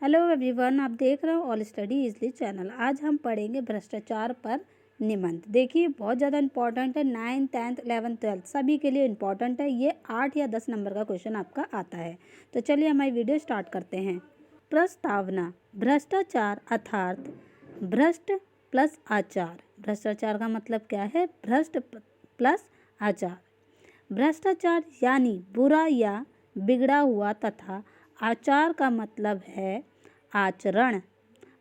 Hello everyone, आप देख रहे हो ऑल स्टडी इजली चैनल। आज हम पढ़ेंगे भ्रष्टाचार पर निबंध। देखिए बहुत ज़्यादा इंपॉर्टेंट है। 9th 10th 11th 12th सभी के लिए इम्पॉर्टेंट है। ये 8 या 10 नंबर का क्वेश्चन आपका आता है। तो चलिए हमारी वीडियो स्टार्ट करते हैं। प्रस्तावना। भ्रष्टाचार अर्थात भ्रष्ट प्लस आचार। भ्रष्टाचार का मतलब क्या है? भ्रष्ट प्लस आचार। भ्रष्टाचार यानी बुरा या बिगड़ा हुआ तथा आचार का मतलब है आचरण।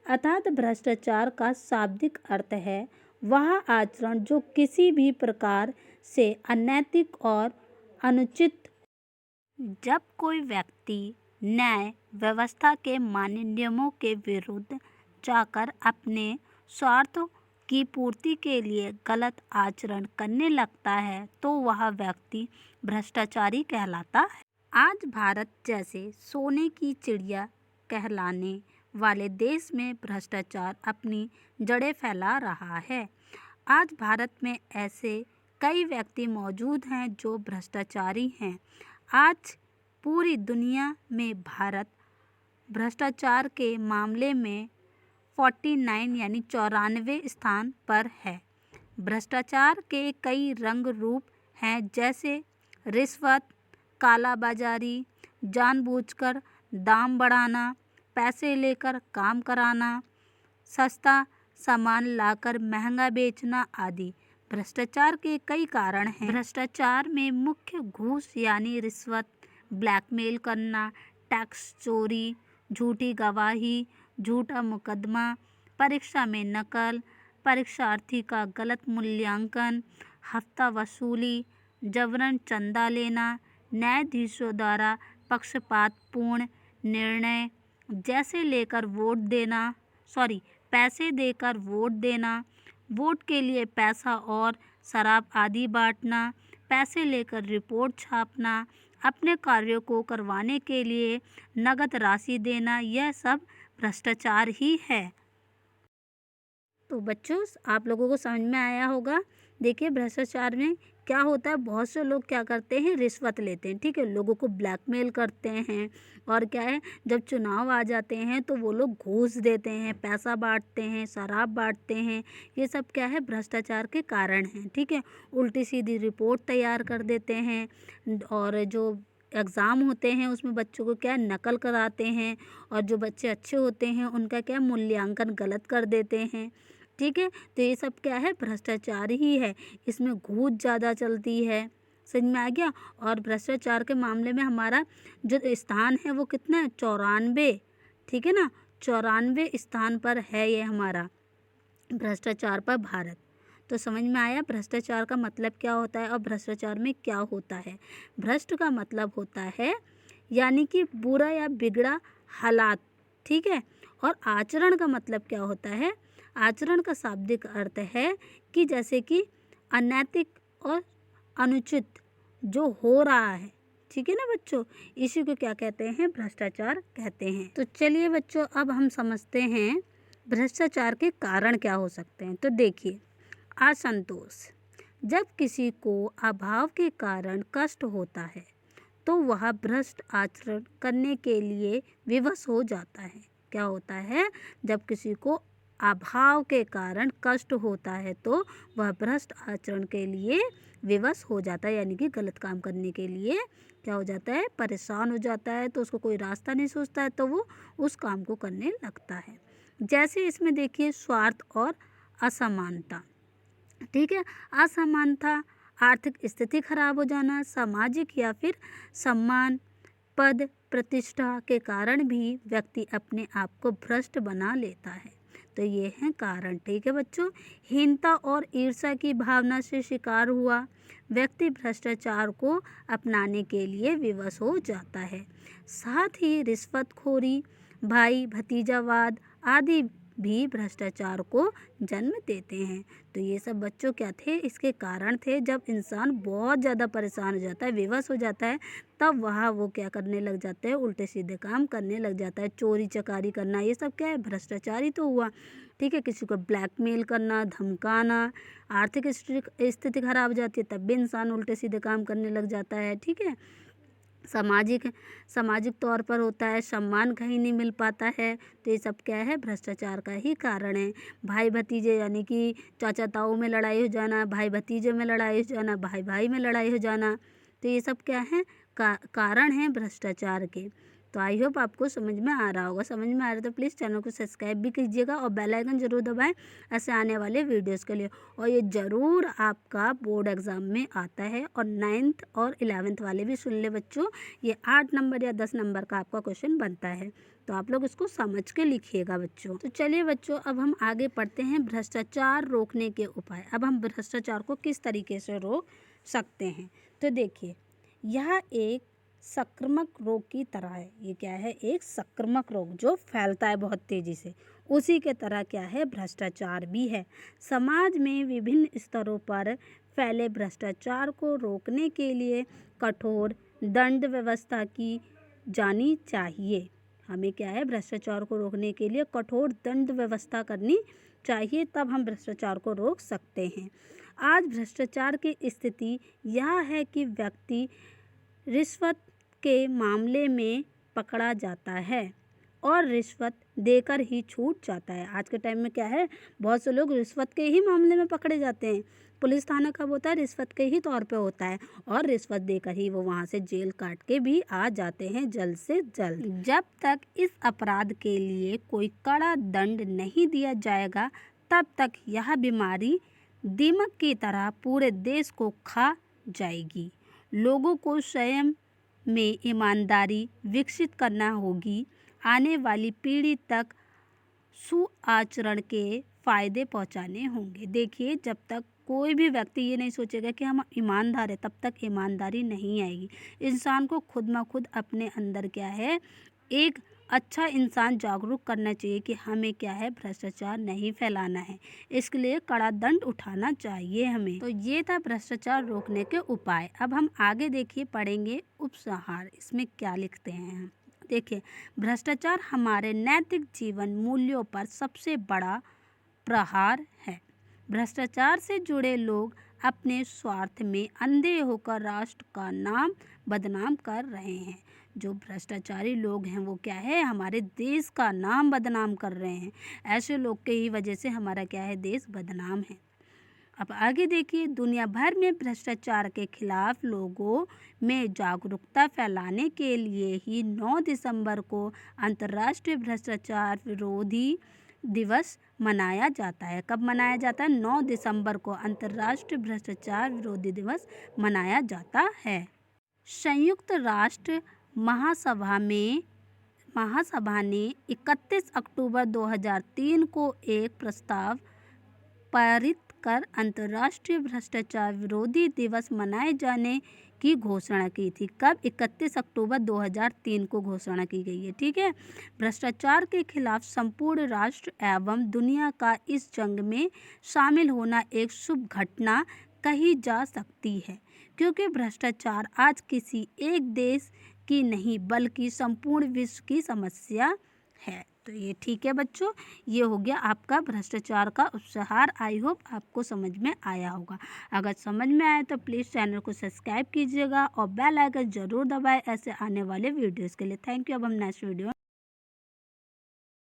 अर्थात भ्रष्टाचार का शाब्दिक अर्थ है वह आचरण जो किसी भी प्रकार से अनैतिक और अनुचित। जब कोई व्यक्ति न्याय व्यवस्था के मान्य नियमों के विरुद्ध जाकर अपने स्वार्थ की पूर्ति के लिए गलत आचरण करने लगता है तो वह व्यक्ति भ्रष्टाचारी कहलाता है। आज भारत जैसे सोने की चिड़िया कहलाने वाले देश में भ्रष्टाचार अपनी जड़ें फैला रहा है। आज भारत में ऐसे कई व्यक्ति मौजूद हैं जो भ्रष्टाचारी हैं। आज पूरी दुनिया में भारत भ्रष्टाचार के मामले में 49 यानी 94 स्थान पर है। भ्रष्टाचार के कई रंग रूप हैं जैसे रिश्वत, कालाबाजारी, जानबूझकर दाम बढ़ाना, पैसे लेकर काम कराना, सस्ता सामान लाकर महंगा बेचना आदि भ्रष्टाचार के कई कारण हैं। भ्रष्टाचार में मुख्य घूस यानी रिश्वत, ब्लैकमेल करना, टैक्स चोरी, झूठी गवाही, झूठा मुकदमा, परीक्षा में नकल, परीक्षार्थी का गलत मूल्यांकन, हफ्ता वसूली, जबरन चंदा लेना, न्यायाधीशों द्वारा पक्षपातपूर्ण निर्णय जैसे पैसे देकर वोट देना, वोट के लिए पैसा और शराब आदि बांटना, पैसे लेकर रिपोर्ट छापना, अपने कार्यों को करवाने के लिए नगद राशि देना, यह सब भ्रष्टाचार ही है। तो बच्चों आप लोगों को समझ में आया होगा। देखिए भ्रष्टाचार में क्या होता है, बहुत से लोग क्या करते हैं, रिश्वत लेते हैं, ठीक है, लोगों को ब्लैकमेल करते हैं। और क्या है, जब चुनाव आ जाते हैं तो वो लोग घूस देते हैं, पैसा बांटते हैं, शराब बांटते हैं। ये सब क्या है, भ्रष्टाचार के कारण हैं, ठीक है। उल्टी सीधी रिपोर्ट तैयार कर देते हैं और जो एग्ज़ाम होते हैं उसमें बच्चों को क्या नकल कराते हैं और जो बच्चे अच्छे होते हैं उनका क्या मूल्यांकन गलत कर देते हैं, ठीक है। तो ये सब क्या है, भ्रष्टाचार ही है। इसमें घूस ज़्यादा चलती है, समझ में आ गया। और भ्रष्टाचार के मामले में हमारा जो स्थान है वो कितना है, 94, ठीक है ना, 94 स्थान पर है ये हमारा भ्रष्टाचार पर भारत। तो समझ में आया भ्रष्टाचार का मतलब क्या होता है और भ्रष्टाचार में क्या होता है। भ्रष्ट का मतलब होता है यानी कि बुरा या बिगड़ा हालात, ठीक है। और आचरण का मतलब क्या होता है, आचरण का शाब्दिक अर्थ है कि जैसे कि अनैतिक और अनुचित जो हो रहा है, ठीक है ना बच्चों, इसी को क्या कहते हैं, भ्रष्टाचार कहते हैं। तो चलिए बच्चों अब हम समझते हैं भ्रष्टाचार के कारण क्या हो सकते हैं। तो देखिए, असंतोष। जब किसी को अभाव के कारण कष्ट होता है तो वह भ्रष्ट आचरण करने के लिए विवश हो जाता है। क्या होता है, जब किसी को अभाव के कारण कष्ट होता है तो वह भ्रष्ट आचरण के लिए विवश हो जाता है, यानी कि गलत काम करने के लिए क्या हो जाता है, परेशान हो जाता है। तो उसको कोई रास्ता नहीं सोचता है तो वो उस काम को करने लगता है। जैसे इसमें देखिए स्वार्थ और असमानता, ठीक है। असमानता, आर्थिक स्थिति खराब हो जाना, सामाजिक या फिर सम्मान, पद प्रतिष्ठा के कारण भी व्यक्ति अपने आप को भ्रष्ट बना लेता है। तो ये हैं कारण, ठीक है बच्चों। हीनता और ईर्ष्या की भावना से शिकार हुआ व्यक्ति भ्रष्टाचार को अपनाने के लिए विवश हो जाता है। साथ ही रिश्वतखोरी, भाई भतीजावाद आदि भी भ्रष्टाचार को जन्म देते हैं। तो ये सब बच्चों क्या थे, इसके कारण थे। जब इंसान बहुत ज़्यादा परेशान हो जाता है, विवश हो जाता है, तब वो क्या करने लग जाते हैं, उल्टे सीधे काम करने लग जाता है। चोरी चकारी करना, ये सब क्या है, भ्रष्टाचार ही तो हुआ, ठीक है। किसी को ब्लैकमेल करना, धमकाना, आर्थिक स्थिति खराब हो जाती है तब भी इंसान उल्टे सीधे काम करने लग जाता है, ठीक है। सामाजिक सामाजिक तौर पर होता है, सम्मान कहीं नहीं मिल पाता है। तो ये सब क्या है, भ्रष्टाचार का ही कारण है। भाई भतीजे यानी कि चाचा ताऊ में लड़ाई हो जाना, भाई भतीजे में लड़ाई हो जाना, भाई भाई में लड़ाई हो जाना, तो ये सब क्या है, कारण है भ्रष्टाचार के। तो आई होप आपको समझ में आ रहा होगा। समझ में आ रहा है तो प्लीज़ चैनल को सब्सक्राइब भी कीजिएगा और बेल आइकन ज़रूर दबाएं ऐसे आने वाले वीडियोस के लिए। और ये ज़रूर आपका बोर्ड एग्ज़ाम में आता है, और 9th और 11th वाले भी सुन ले बच्चों, ये 8 नंबर या 10 नंबर का आपका क्वेश्चन बनता है। तो आप लोग इसको समझ के लिखिएगा बच्चों। तो चलिए बच्चों, अब हम आगे पढ़ते हैं भ्रष्टाचार रोकने के उपाय। अब हम भ्रष्टाचार को किस तरीके से रोक सकते हैं। तो देखिए, यह एक संक्रामक रोग की तरह है। ये क्या है, एक संक्रामक रोग जो फैलता है बहुत तेज़ी से। उसी के तरह क्या है, भ्रष्टाचार भी है। समाज में विभिन्न स्तरों पर फैले भ्रष्टाचार को रोकने के लिए कठोर दंड व्यवस्था की जानी चाहिए। हमें क्या है, भ्रष्टाचार को रोकने के लिए कठोर दंड व्यवस्था करनी चाहिए, तब हम भ्रष्टाचार को रोक सकते हैं। आज भ्रष्टाचार की स्थिति यह है कि व्यक्ति रिश्वत के मामले में पकड़ा जाता है और रिश्वत देकर ही छूट जाता है। आज के टाइम में क्या है, बहुत से लोग रिश्वत के ही मामले में पकड़े जाते हैं। पुलिस थाना कब होता है, रिश्वत के ही तौर पे होता है, और रिश्वत देकर ही वो वहाँ से जेल काट के भी आ जाते हैं जल्द से जल्द। जब तक इस अपराध के लिए कोई कड़ा दंड नहीं दिया जाएगा, तब तक यह बीमारी दीमक की तरह पूरे देश को खा जाएगी। लोगों को स्वयं में ईमानदारी विकसित करना होगी। आने वाली पीढ़ी तक सुआचरण के फ़ायदे पहुंचाने होंगे। देखिए, जब तक कोई भी व्यक्ति ये नहीं सोचेगा कि हम ईमानदार है, तब तक ईमानदारी नहीं आएगी। इंसान को खुद ब खुद अपने अंदर क्या है, एक अच्छा इंसान जागरूक करना चाहिए कि हमें क्या है, भ्रष्टाचार नहीं फैलाना है। इसके लिए कड़ा दंड उठाना चाहिए हमें। तो ये था भ्रष्टाचार रोकने के उपाय। अब हम आगे देखिए पढ़ेंगे उपसंहार। इसमें क्या लिखते हैं हम, देखिए, भ्रष्टाचार हमारे नैतिक जीवन मूल्यों पर सबसे बड़ा प्रहार है। भ्रष्टाचार से जुड़े लोग अपने स्वार्थ में अंधे होकर राष्ट्र का नाम बदनाम कर रहे हैं। जो भ्रष्टाचारी लोग हैं वो क्या है, हमारे देश का नाम बदनाम कर रहे हैं। ऐसे लोग के ही वजह से हमारा क्या है, देश बदनाम है। अब आगे देखिए, दुनिया भर में भ्रष्टाचार के खिलाफ लोगों में जागरूकता फैलाने के लिए ही 9 दिसंबर को अंतर्राष्ट्रीय भ्रष्टाचार विरोधी दिवस मनाया जाता है। कब मनाया जाता है, 9 दिसंबर को अंतर्राष्ट्रीय भ्रष्टाचार विरोधी दिवस मनाया जाता है। संयुक्त राष्ट्र महासभा ने 31 अक्टूबर 2003 को एक प्रस्ताव पारित कर अंतर्राष्ट्रीय भ्रष्टाचार विरोधी दिवस मनाए जाने की घोषणा की थी। कब, 31 अक्टूबर 2003 को घोषणा की गई है। ठीक है, भ्रष्टाचार के खिलाफ संपूर्ण राष्ट्र एवं दुनिया का इस जंग में शामिल होना एक शुभ घटना कही जा सकती है, क्योंकि भ्रष्टाचार आज किसी एक देश की नहीं बल्कि संपूर्ण विश्व की समस्या है। तो ये ठीक है बच्चों, ये हो गया आपका भ्रष्टाचार का उपसंहार। आई होप आपको समझ में आया होगा। अगर समझ में आया तो प्लीज़ चैनल को सब्सक्राइब कीजिएगा और बेल आइकन ज़रूर दबाएं ऐसे आने वाले वीडियोस के लिए। Thank you. अब हम नेक्स्ट वीडियो